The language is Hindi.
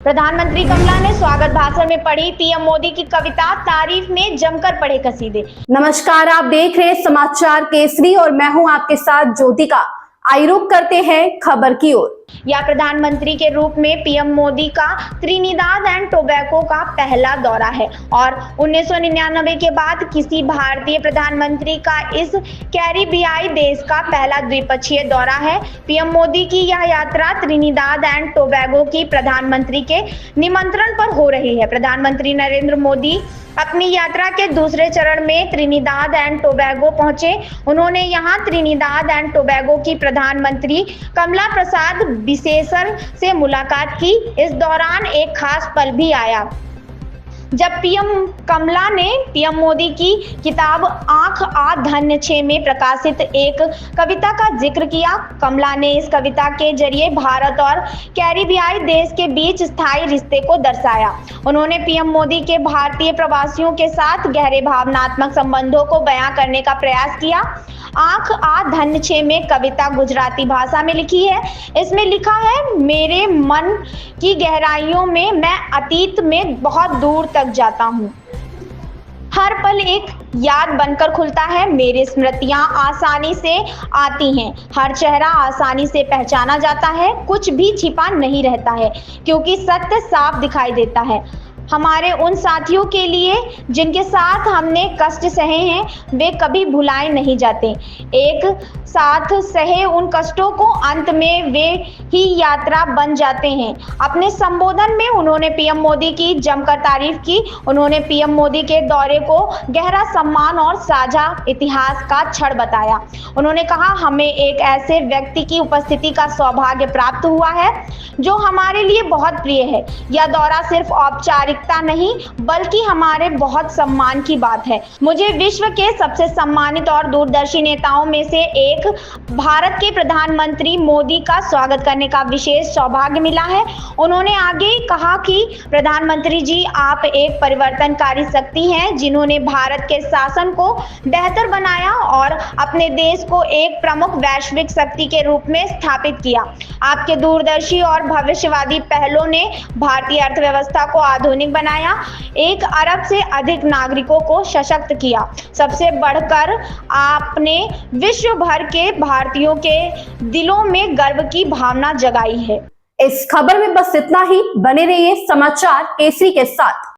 प्रधानमंत्री कमला ने स्वागत भाषण में पढ़ी पीएम मोदी की कविता, तारीफ में जमकर पढ़े कसीदे। नमस्कार, आप देख रहे हैं समाचार केसरी और मैं हूं आपके साथ ज्योतिका। आइए रुक करते हैं खबर की ओर। यह प्रधानमंत्री के रूप में पीएम मोदी का त्रिनिदाद एंड टोबैगो का पहला दौरा है और 1999 के बाद किसी भारतीय प्रधानमंत्री का इस कैरिबियाई देश का पहला द्विपक्षीय दौरा है। पीएम मोदी की यह यात्रा त्रिनिदाद एंड टोबैगो की प्रधानमंत्री के निमंत्रण पर हो रही है। प्रधानमंत्री नरेंद्र मोदी अपनी यात्रा के दूसरे चरण में त्रिनिदाद एंड टोबैगो पहुंचे। उन्होंने यहां त्रिनिदाद एंड टोबैगो की प्रधानमंत्री कमला प्रसाद बिसेसर से मुलाकात की। इस दौरान एक खास पल भी आया जब पीएम कमला ने पीएम मोदी की किताब आंख आ धन्य छे में प्रकाशित एक कविता का जिक्र किया। कमला ने इस कविता के जरिए भारत और कैरिबियाई देश के बीच स्थायी रिश्ते को दर्शाया। उन्होंने पीएम मोदी के भारतीय प्रवासियों के साथ गहरे भावनात्मक संबंधों को बयां करने का प्रयास किया। आंख आ धन्य छे में कविता गुजराती भाषा में लिखी है। इसमें लिखा है, मेरे मन की गहराइयों में मैं अतीत में बहुत दूर तक जाता हूँ। हर पल एक याद बनकर खुलता है। मेरी स्मृतियां आसानी से आती हैं। हर चेहरा आसानी से पहचाना जाता है। कुछ भी छिपा नहीं रहता है क्योंकि सत्य साफ दिखाई देता है। हमारे उन साथियों के लिए जिनके साथ हमने कष्ट सहे हैं, वे कभी भुलाए नहीं जाते। एक साथ सहे उन कष्टों को अंत में वे ही यात्रा बन जाते हैं। अपने संबोधन में उन्होंने पीएम मोदी की जमकर तारीफ की। उन्होंने पीएम मोदी के दौरे को गहरा सम्मान और साझा इतिहास का क्षण बताया। उन्होंने कहा, हमें एक ऐसे व्यक्ति की उपस्थिति का सौभाग्य प्राप्त हुआ है जो हमारे लिए बहुत प्रिय है। यह दौरा सिर्फ औपचारिकता नहीं बल्कि हमारे बहुत सम्मान की बात है। मुझे विश्व के सबसे सम्मानित और दूरदर्शी नेताओं में से एक भारत के प्रधानमंत्री मोदी का स्वागत करने का विशेष सौभाग्य मिला है। उन्होंने आगे कहा कि प्रधानमंत्री जी, आप एक परिवर्तनकारी शक्ति हैं जिन्होंने भारत के शासन को बेहतर बनाया और अपने देश को एक प्रमुख वैश्विक शक्ति के रूप में स्थापित किया। आपके दूरदर्शी और भविष्यवादी पहलों ने भारतीय अर्थव्यवस्था को आधुनिक बनाया, 1 अरब से अधिक नागरिकों को सशक्त किया। सबसे बढ़कर आपने विश्व भर के भारतीयों के दिलों में गर्व की भावना जगाई है। इस खबर में बस इतना ही। बने रहिए समाचार केसरी के साथ।